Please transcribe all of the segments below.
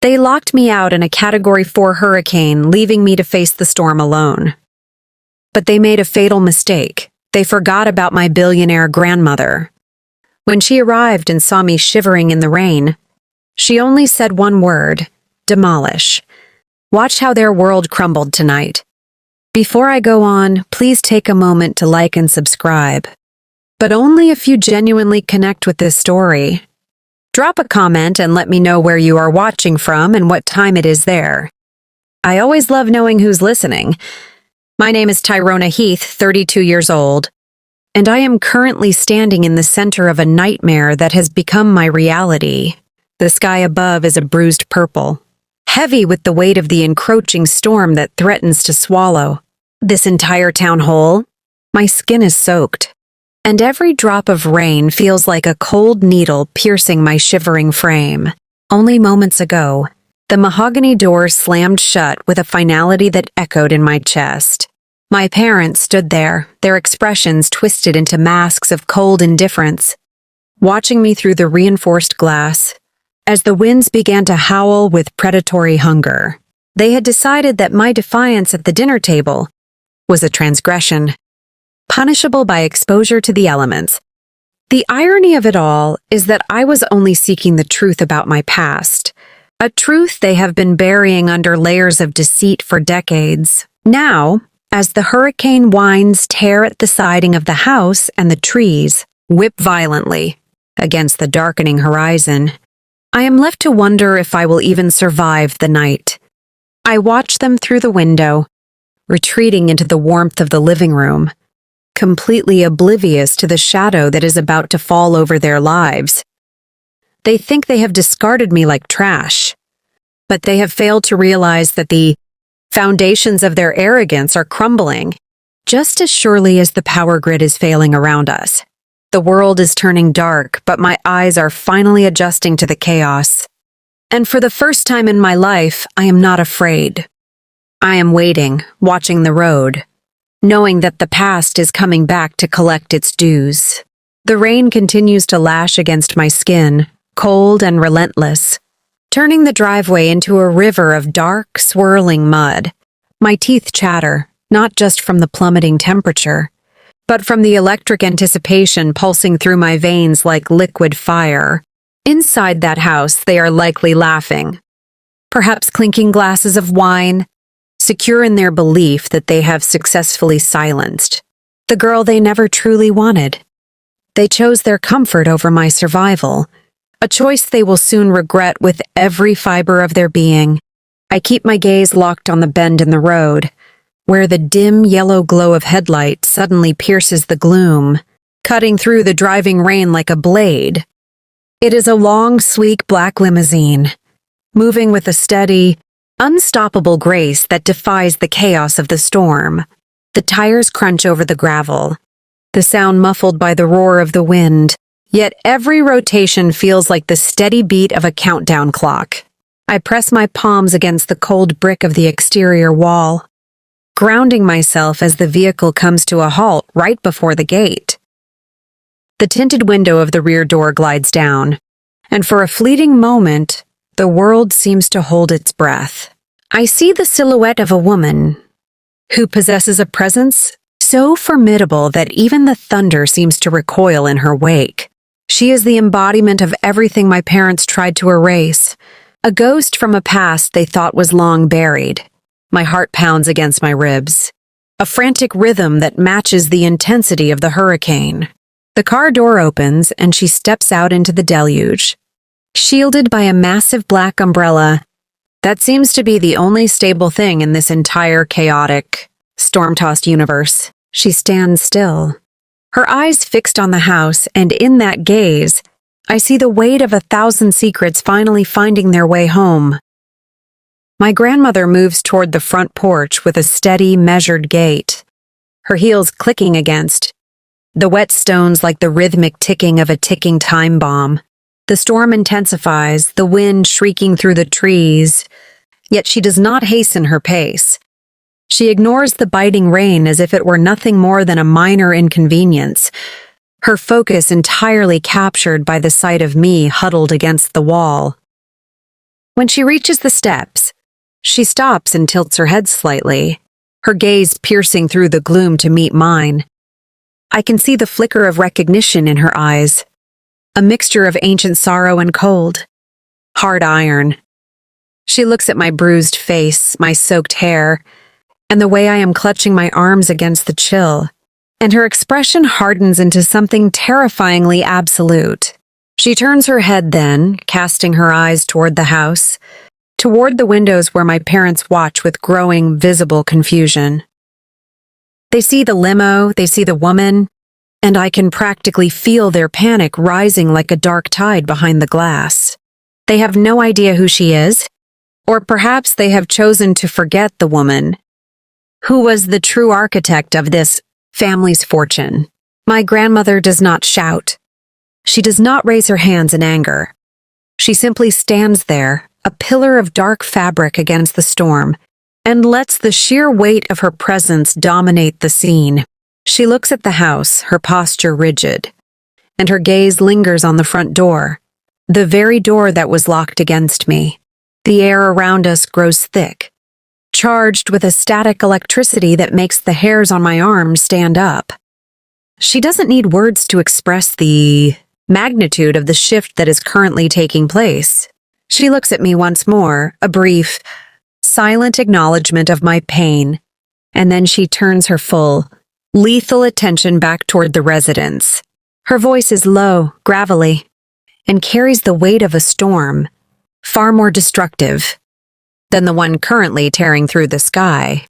They locked me out in a Category 4 hurricane, leaving me to face the storm alone. But they made a fatal mistake. They forgot about my billionaire grandmother. When she arrived and saw me shivering in the rain, she only said one word: demolish. Watch how their world crumbled tonight. Before I go on, please take a moment to like and subscribe. But only if you genuinely connect with this story. Drop a comment and let me know where you are watching from and what time it is there. I always love knowing who's listening. My name is Tyrona Heath, 32 years old, and I am currently standing in the center of a nightmare that has become my reality. The sky above is a bruised purple, heavy with the weight of the encroaching storm that threatens to swallow this entire town whole. My skin is soaked, and every drop of rain feels like a cold needle piercing my shivering frame. Only moments ago, the mahogany door slammed shut with a finality that echoed in my chest. My parents stood there, their expressions twisted into masks of cold indifference, watching me through the reinforced glass. As the winds began to howl with predatory hunger, they had decided that my defiance at the dinner table was a transgression, punishable by exposure to the elements. The irony of it all is that I was only seeking the truth about my past, a truth they have been burying under layers of deceit for decades. Now, as the hurricane winds tear at the siding of the house and the trees whip violently against the darkening horizon, I am left to wonder if I will even survive the night. I watch them through the window, retreating into the warmth of the living room, completely oblivious to the shadow that is about to fall over their lives. They think they have discarded me like trash, but they have failed to realize that the foundations of their arrogance are crumbling, just as surely as the power grid is failing around us. The world is turning dark, but my eyes are finally adjusting to the chaos. And for the first time in my life, I am not afraid. I am waiting, watching the road, knowing that the past is coming back to collect its dues. The rain continues to lash against my skin, cold and relentless, turning the driveway into a river of dark, swirling mud. My teeth chatter, not just from the plummeting temperature, but from the electric anticipation pulsing through my veins like liquid fire. Inside that house, they are likely laughing, perhaps clinking glasses of wine, secure in their belief that they have successfully silenced the girl they never truly wanted. They chose their comfort over my survival, a choice they will soon regret with every fiber of their being. I keep my gaze locked on the bend in the road, where the dim yellow glow of headlights suddenly pierces the gloom, cutting through the driving rain like a blade. It is a long, sleek black limousine, moving with a steady, unstoppable grace that defies the chaos of the storm. The tires crunch over the gravel, the sound muffled by the roar of the wind, yet every rotation feels like the steady beat of a countdown clock. I press my palms against the cold brick of the exterior wall, grounding myself as the vehicle comes to a halt right before the gate. The tinted window of the rear door glides down, and for a fleeting moment, the world seems to hold its breath. I see the silhouette of a woman who possesses a presence so formidable that even the thunder seems to recoil in her wake. She is the embodiment of everything my parents tried to erase, a ghost from a past they thought was long buried. My heart pounds against my ribs, a frantic rhythm that matches the intensity of the hurricane. The car door opens and she steps out into the deluge, shielded by a massive black umbrella that seems to be the only stable thing in this entire chaotic, storm-tossed universe. She stands still, her eyes fixed on the house, and in that gaze, I see the weight of 1,000 secrets finally finding their way home. My grandmother moves toward the front porch with a steady, measured gait, her heels clicking against the wet stones like the rhythmic ticking of a ticking time bomb. The storm intensifies, the wind shrieking through the trees, yet she does not hasten her pace. She ignores the biting rain as if it were nothing more than a minor inconvenience, her focus entirely captured by the sight of me huddled against the wall. When she reaches the steps, she stops and tilts her head slightly, her gaze piercing through the gloom to meet mine. I can see the flicker of recognition in her eyes, a mixture of ancient sorrow and cold, hard iron. She looks at my bruised face, my soaked hair, and the way I am clutching my arms against the chill, and her expression hardens into something terrifyingly absolute. She turns her head then, casting her eyes toward the house, toward the windows where my parents watch with growing, visible confusion. They see the limo, they see the woman, and I can practically feel their panic rising like a dark tide behind the glass. They have no idea who she is, or perhaps they have chosen to forget the woman, who was the true architect of this family's fortune. My grandmother does not shout. She does not raise her hands in anger. She simply stands there, a pillar of dark fabric against the storm, and lets the sheer weight of her presence dominate the scene. She looks at the house, her posture rigid, and her gaze lingers on the front door, the very door that was locked against me. The air around us grows thick, charged with a static electricity that makes the hairs on my arms stand up. She doesn't need words to express the magnitude of the shift that is currently taking place. She looks at me once more, a brief, silent acknowledgement of my pain, and then she turns her full, lethal attention back toward the residence. Her voice is low, gravelly, and carries the weight of a storm, far more destructive than the one currently tearing through the sky.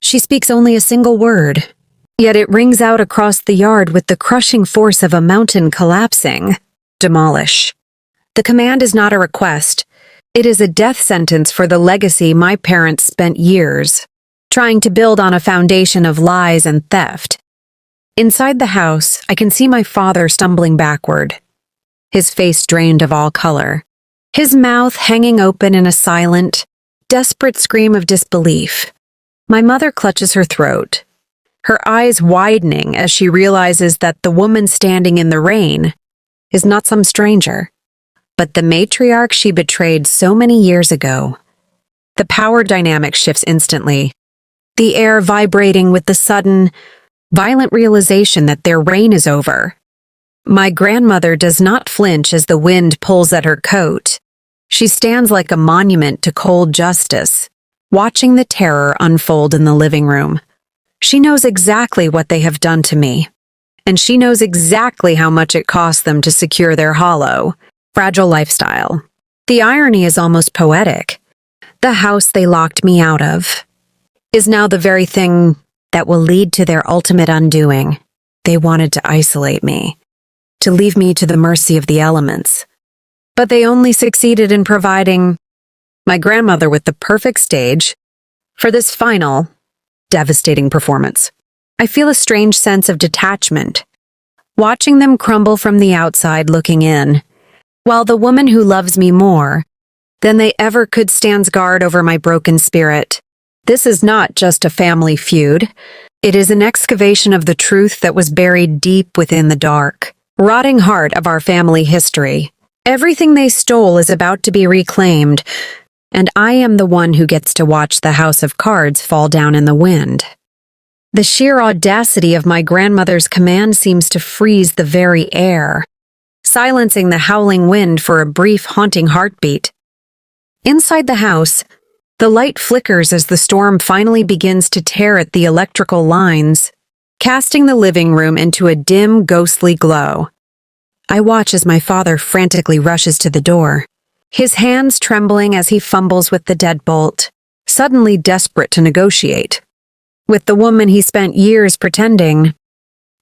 She speaks only a single word, yet it rings out across the yard with the crushing force of a mountain collapsing. Demolish. The command is not a request. It is a death sentence for the legacy my parents spent years trying to build on a foundation of lies and theft. Inside the house, I can see my father stumbling backward, his face drained of all color, his mouth hanging open in a silent, desperate scream of disbelief. My mother clutches her throat, her eyes widening as she realizes that the woman standing in the rain is not some stranger, but the matriarch she betrayed so many years ago. The power dynamic shifts instantly, the air vibrating with the sudden, violent realization that their reign is over. My grandmother does not flinch as the wind pulls at her coat. She stands like a monument to cold justice, watching the terror unfold in the living room. She knows exactly what they have done to me, and she knows exactly how much it cost them to secure their hollow, fragile lifestyle. The irony is almost poetic. The house they locked me out of is now the very thing that will lead to their ultimate undoing. They wanted to isolate me, to leave me to the mercy of the elements. But they only succeeded in providing my grandmother with the perfect stage for this final, devastating performance. I feel a strange sense of detachment, watching them crumble from the outside looking in, while the woman who loves me more than they ever could stands guard over my broken spirit. This is not just a family feud. It is an excavation of the truth that was buried deep within the dark, rotting heart of our family history. Everything they stole is about to be reclaimed, and I am the one who gets to watch the house of cards fall down in the wind. The sheer audacity of my grandmother's command seems to freeze the very air, silencing the howling wind for a brief, haunting heartbeat. Inside the house, the light flickers as the storm finally begins to tear at the electrical lines, casting the living room into a dim, ghostly glow. I watch as my father frantically rushes to the door, his hands trembling as he fumbles with the deadbolt, suddenly desperate to negotiate with the woman he spent years pretending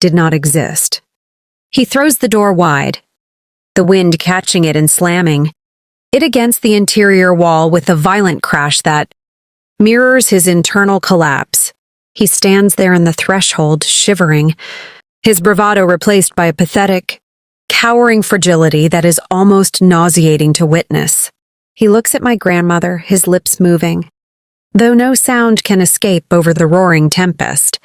did not exist. He throws the door wide, the wind catching it and slamming it against the interior wall with a violent crash that mirrors his internal collapse. He stands there in the threshold, shivering, his bravado replaced by a pathetic, cowering fragility that is almost nauseating to witness. He looks at my grandmother, his lips moving, though no sound can escape over the roaring tempest.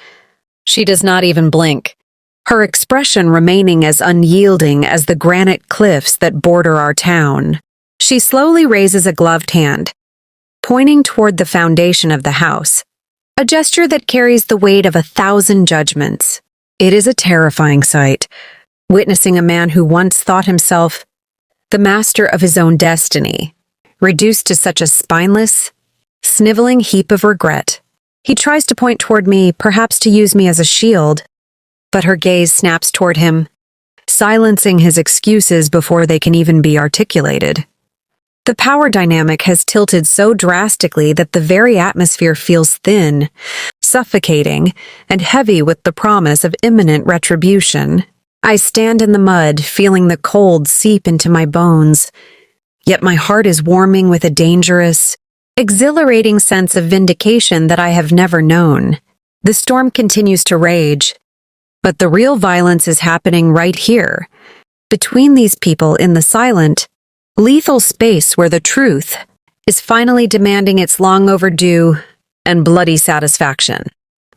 She does not even blink, her expression remaining as unyielding as the granite cliffs that border our town. She slowly raises a gloved hand, pointing toward the foundation of the house, a gesture that carries the weight of 1,000 judgments. It is a terrifying sight, witnessing a man who once thought himself the master of his own destiny, reduced to such a spineless, sniveling heap of regret. He tries to point toward me, perhaps to use me as a shield, but her gaze snaps toward him, silencing his excuses before they can even be articulated. The power dynamic has tilted so drastically that the very atmosphere feels thin, suffocating, and heavy with the promise of imminent retribution. I stand in the mud, feeling the cold seep into my bones, yet my heart is warming with a dangerous, exhilarating sense of vindication that I have never known. The storm continues to rage, but the real violence is happening right here, between these people in the silent, lethal space where the truth is finally demanding its long overdue and bloody satisfaction.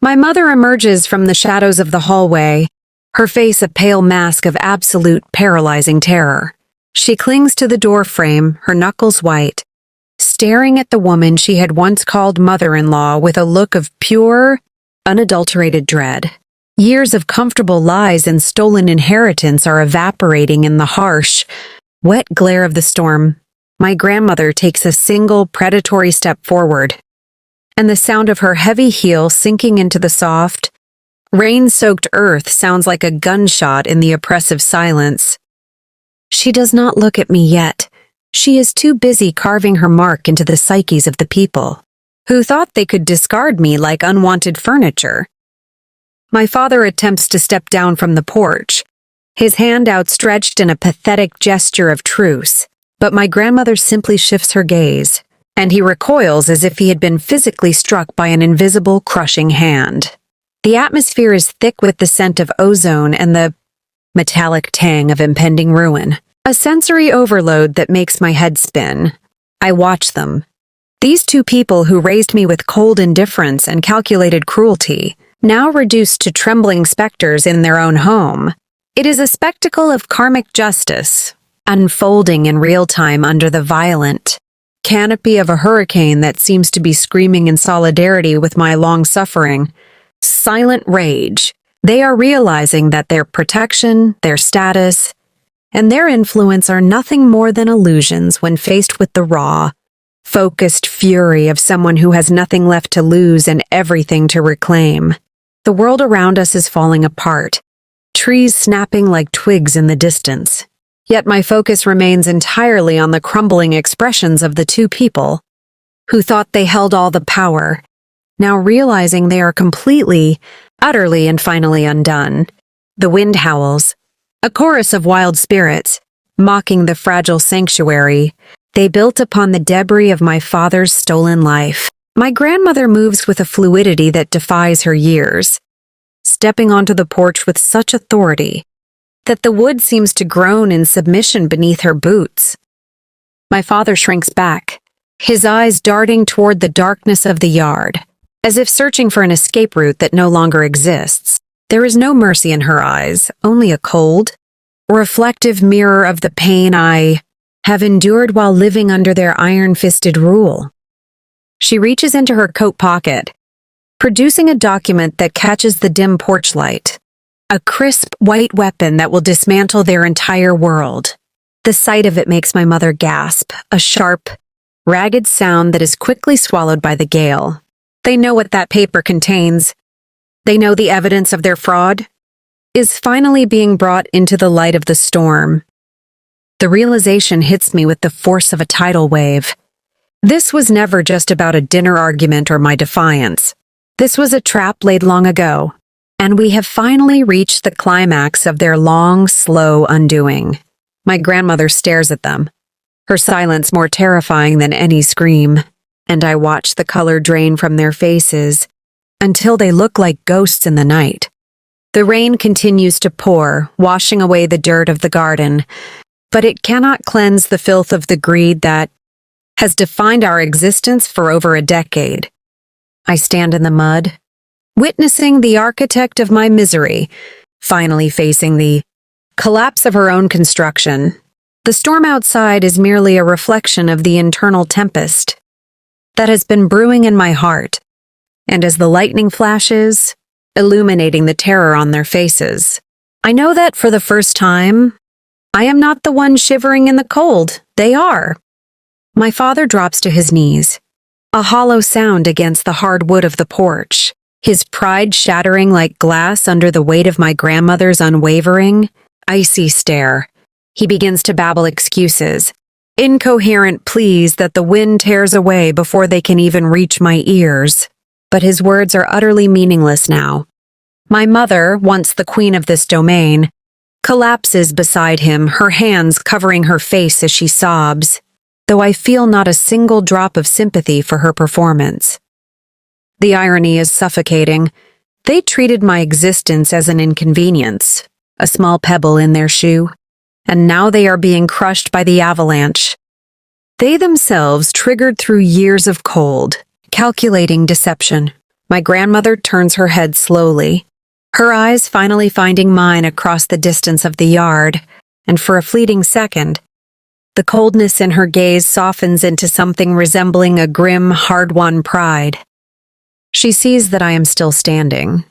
My mother emerges from the shadows of the hallway, her face a pale mask of absolute paralyzing terror. She clings to the door frame, her knuckles white, staring at the woman she had once called mother-in-law with a look of pure, unadulterated dread. Years of comfortable lies and stolen inheritance are evaporating in the harsh, wet glare of the storm. My grandmother takes a single predatory step forward, and the sound of her heavy heel sinking into the soft, rain-soaked earth sounds like a gunshot in the oppressive silence. She does not look at me yet. She is too busy carving her mark into the psyches of the people, who thought they could discard me like unwanted furniture. My father attempts to step down from the porch, his hand outstretched in a pathetic gesture of truce, but my grandmother simply shifts her gaze, and he recoils as if he had been physically struck by an invisible, crushing hand. The atmosphere is thick with the scent of ozone and the metallic tang of impending ruin, a sensory overload that makes my head spin. I watch them. These two people who raised me with cold indifference and calculated cruelty, now reduced to trembling specters in their own home. It is a spectacle of karmic justice, unfolding in real time under the violent canopy of a hurricane that seems to be screaming in solidarity with my long-suffering, silent rage. They are realizing that their protection, their status, and their influence are nothing more than illusions when faced with the raw, focused fury of someone who has nothing left to lose and everything to reclaim. The world around us is falling apart, trees snapping like twigs in the distance. Yet my focus remains entirely on the crumbling expressions of the two people who thought they held all the power, now realizing they are completely, utterly, and finally undone. The wind howls, a chorus of wild spirits, mocking the fragile sanctuary they built upon the debris of my father's stolen life. My grandmother moves with a fluidity that defies her years, stepping onto the porch with such authority that the wood seems to groan in submission beneath her boots. My father shrinks back, his eyes darting toward the darkness of the yard, as if searching for an escape route that no longer exists. There is no mercy in her eyes, only a cold, reflective mirror of the pain I have endured while living under their iron-fisted rule. She reaches into her coat pocket, producing a document that catches the dim porch light, a crisp white weapon that will dismantle their entire world. The sight of it makes my mother gasp, a sharp, ragged sound that is quickly swallowed by the gale. They know what that paper contains. They know the evidence of their fraud is finally being brought into the light of the storm. The realization hits me with the force of a tidal wave. This was never just about a dinner argument or my defiance. This was a trap laid long ago, and we have finally reached the climax of their long, slow undoing. My grandmother stares at them, her silence more terrifying than any scream, and I watch the color drain from their faces until they look like ghosts in the night. The rain continues to pour, washing away the dirt of the garden, but it cannot cleanse the filth of the greed that has defined our existence for over a decade. I stand in the mud, witnessing the architect of my misery, finally facing the collapse of her own construction. The storm outside is merely a reflection of the internal tempest that has been brewing in my heart, and as the lightning flashes, illuminating the terror on their faces, I know that for the first time, I am not the one shivering in the cold. They are. My father drops to his knees, a hollow sound against the hard wood of the porch, his pride shattering like glass under the weight of my grandmother's unwavering, icy stare. He begins to babble excuses, incoherent pleas that the wind tears away before they can even reach my ears. But his words are utterly meaningless now. My mother, once the queen of this domain, collapses beside him, her hands covering her face as she sobs, though I feel not a single drop of sympathy for her performance. The irony is suffocating. They treated my existence as an inconvenience, a small pebble in their shoe, and now they are being crushed by the avalanche. They themselves triggered through years of cold, calculating deception. My grandmother turns her head slowly, her eyes finally finding mine across the distance of the yard, and for a fleeting second, the coldness in her gaze softens into something resembling a grim, hard-won pride. She sees that I am still standing,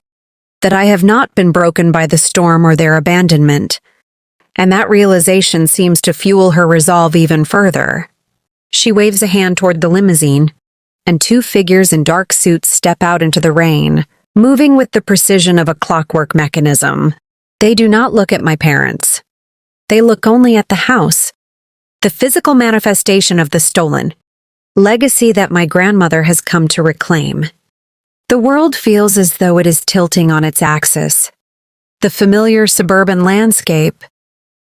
that I have not been broken by the storm or their abandonment, and that realization seems to fuel her resolve even further. She waves a hand toward the limousine, and two figures in dark suits step out into the rain, moving with the precision of a clockwork mechanism. They do not look at my parents. They look only at the house, the physical manifestation of the stolen legacy that my grandmother has come to reclaim. The world feels as though it is tilting on its axis, the familiar suburban landscape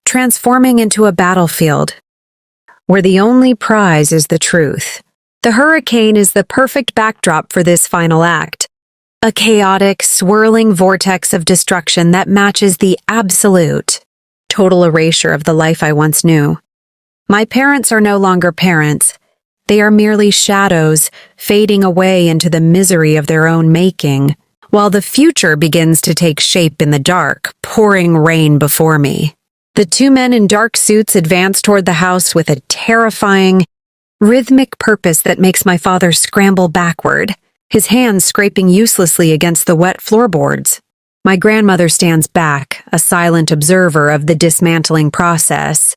transforming into a battlefield where the only prize is the truth. The hurricane is the perfect backdrop for this final act, a chaotic, swirling vortex of destruction that matches the absolute, total erasure of the life I once knew. My parents are no longer parents. They are merely shadows fading away into the misery of their own making, while the future begins to take shape in the dark, pouring rain before me. The two men in dark suits advance toward the house with a terrifying, rhythmic purpose that makes my father scramble backward, his hands scraping uselessly against the wet floorboards. My grandmother stands back, a silent observer of the dismantling process,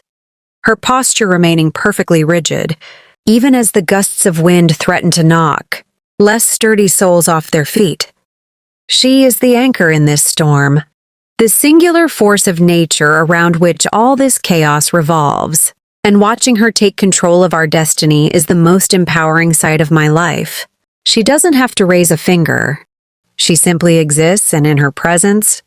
her posture remaining perfectly rigid, even as the gusts of wind threaten to knock less sturdy souls off their feet. She is the anchor in this storm, the singular force of nature around which all this chaos revolves, and watching her take control of our destiny is the most empowering sight of my life. She doesn't have to raise a finger. She simply exists, and in her presence,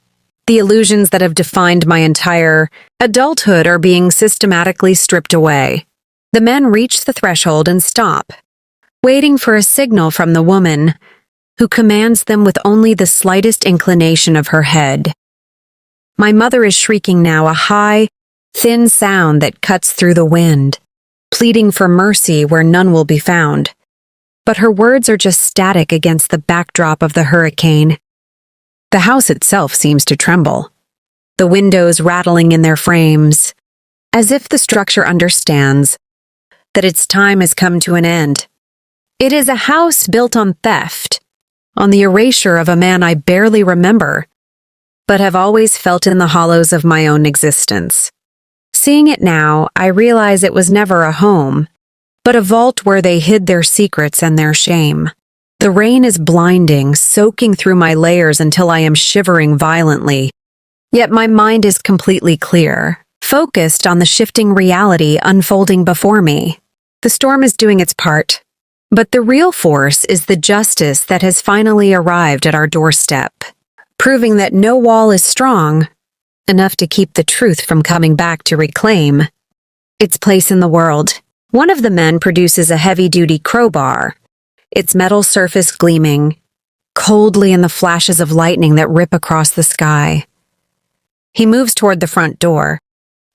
the illusions that have defined my entire adulthood are being systematically stripped away. The men reach the threshold and stop, waiting for a signal from the woman, who commands them with only the slightest inclination of her head. My mother is shrieking now, a high, thin sound that cuts through the wind, pleading for mercy where none will be found. But her words are just static against the backdrop of the hurricane. The house itself seems to tremble, the windows rattling in their frames, as if the structure understands that its time has come to an end. It is a house built on theft, on the erasure of a man I barely remember, but have always felt in the hollows of my own existence. Seeing it now, I realize it was never a home, but a vault where they hid their secrets and their shame. The rain is blinding, soaking through my layers until I am shivering violently. Yet my mind is completely clear, focused on the shifting reality unfolding before me. The storm is doing its part, but the real force is the justice that has finally arrived at our doorstep, proving that no wall is strong enough to keep the truth from coming back to reclaim its place in the world. One of the men produces a heavy-duty crowbar, its metal surface gleaming coldly in the flashes of lightning that rip across the sky. He moves toward the front door,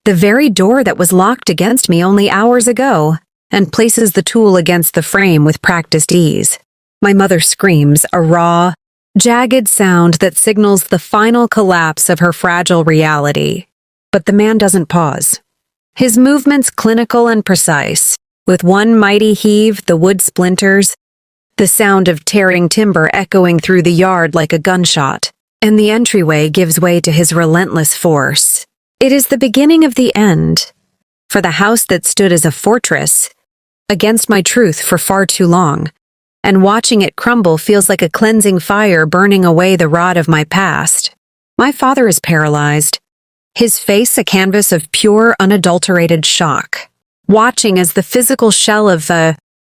the very door that was locked against me only hours ago, and places the tool against the frame with practiced ease. My mother screams, a raw, jagged sound that signals the final collapse of her fragile reality. But the man doesn't pause. his movements clinical and precise. With one mighty heave, the wood splinters, the sound of tearing timber echoing through the yard like a gunshot, and the entryway gives way to his relentless force. It is the beginning of the end, for the house that stood as a fortress against my truth for far too long, and watching it crumble feels like a cleansing fire burning away the rot of my past. My father is paralyzed, his face a canvas of pure, unadulterated shock, watching as the physical shell of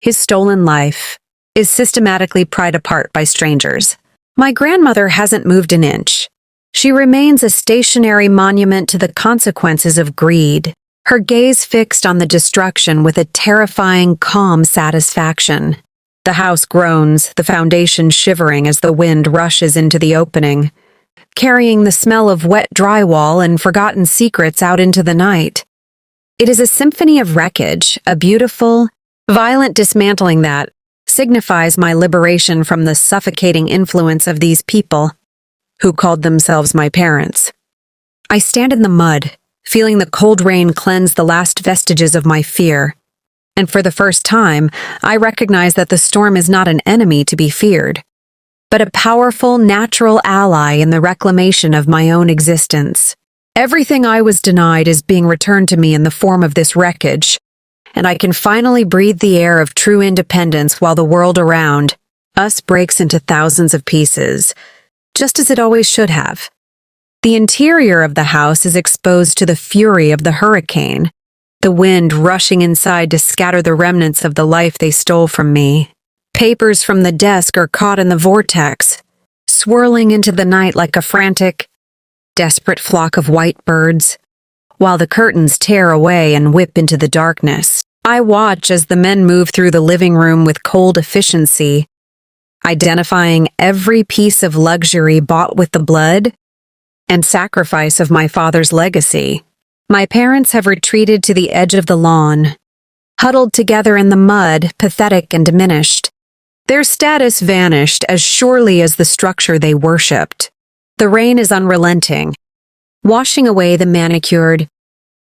his stolen life is systematically pried apart by strangers. My grandmother hasn't moved an inch. She remains a stationary monument to the consequences of greed, her gaze fixed on the destruction with a terrifying, calm satisfaction. The house groans, the foundation shivering as the wind rushes into the opening, carrying the smell of wet drywall and forgotten secrets out into the night. It is a symphony of wreckage, a beautiful, violent dismantling that signifies my liberation from the suffocating influence of these people who called themselves my parents. I stand in the mud, feeling the cold rain cleanse the last vestiges of my fear. And for the first time, I recognize that the storm is not an enemy to be feared, but a powerful, natural ally in the reclamation of my own existence. Everything I was denied is being returned to me in the form of this wreckage, and I can finally breathe the air of true independence while the world around us breaks into thousands of pieces, just as it always should have. The interior of the house is exposed to the fury of the hurricane, the wind rushing inside to scatter the remnants of the life they stole from me. Papers from the desk are caught in the vortex, swirling into the night like a frantic, desperate flock of white birds, while the curtains tear away and whip into the darkness. I watch as the men move through the living room with cold efficiency, identifying every piece of luxury bought with the blood and sacrifice of my father's legacy. My parents have retreated to the edge of the lawn, huddled together in the mud, pathetic and diminished. Their status vanished as surely as the structure they worshipped. The rain is unrelenting, washing away the manicured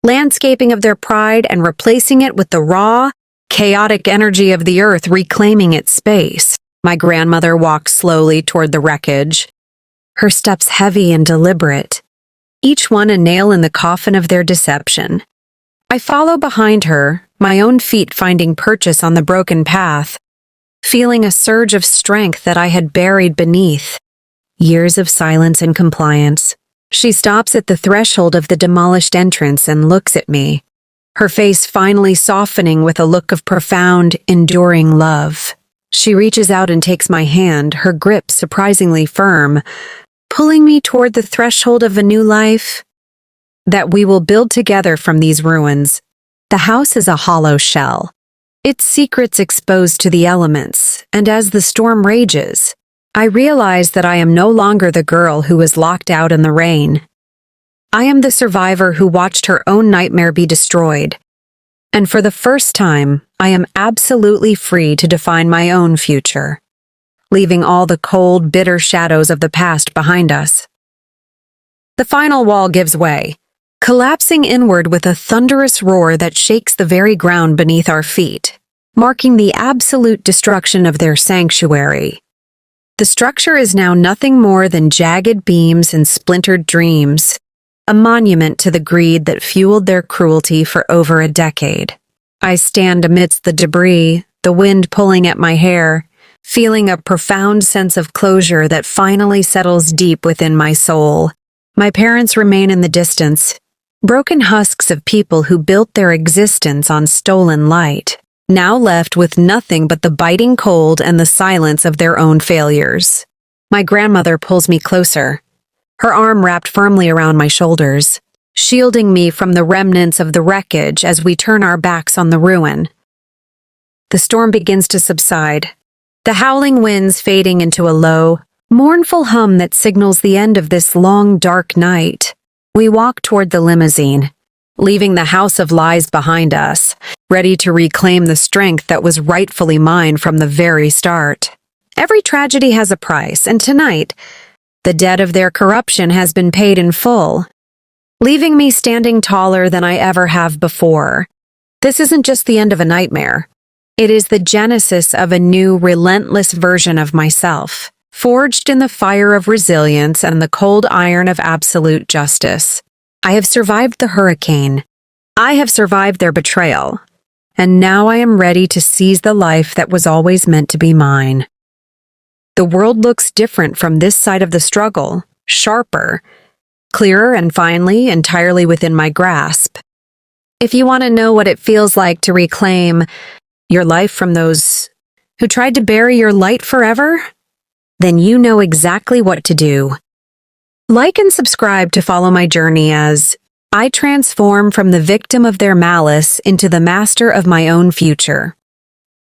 landscaping of their pride and replacing it with the raw, chaotic energy of the earth reclaiming its space. My grandmother walks slowly toward the wreckage, her steps heavy and deliberate, each one a nail in the coffin of their deception. I follow behind her, my own feet finding purchase on the broken path, feeling a surge of strength that I had buried beneath years of silence and compliance. She stops at the threshold of the demolished entrance and looks at me, her face finally softening with a look of profound, enduring love. She reaches out and takes my hand, her grip surprisingly firm, pulling me toward the threshold of a new life that we will build together from these ruins. The house is a hollow shell, its secrets exposed to the elements, and as the storm rages, I realize that I am no longer the girl who was locked out in the rain. I am the survivor who watched her own nightmare be destroyed. And for the first time, I am absolutely free to define my own future, leaving all the cold, bitter shadows of the past behind us. The final wall gives way, collapsing inward with a thunderous roar that shakes the very ground beneath our feet, marking the absolute destruction of their sanctuary. The structure is now nothing more than jagged beams and splintered dreams, a monument to the greed that fueled their cruelty for over a decade. I stand amidst the debris, the wind pulling at my hair, feeling a profound sense of closure that finally settles deep within my soul. My parents remain in the distance, broken husks of people who built their existence on stolen light, now left with nothing but the biting cold and the silence of their own failures. My grandmother pulls me closer, her arm wrapped firmly around my shoulders, shielding me from the remnants of the wreckage as we turn our backs on the ruin. The storm begins to subside, the howling winds fading into a low, mournful hum that signals the end of this long, dark night. We walk toward the limousine, leaving the house of lies behind us, ready to reclaim the strength that was rightfully mine from the very start. Every tragedy has a price, and tonight, the debt of their corruption has been paid in full. leaving me standing taller than I ever have before. This isn't just the end of a nightmare. It is the genesis of a new, relentless version of myself, forged in the fire of resilience and the cold iron of absolute justice. I have survived the hurricane. I have survived their betrayal. And now I am ready to seize the life that was always meant to be mine. The world looks different from this side of the struggle, sharper, clearer, and finally, entirely within my grasp. If you want to know what it feels like to reclaim your life from those who tried to bury your light forever, then you know exactly what to do. Like and subscribe to follow my journey as I transform from the victim of their malice into the master of my own future.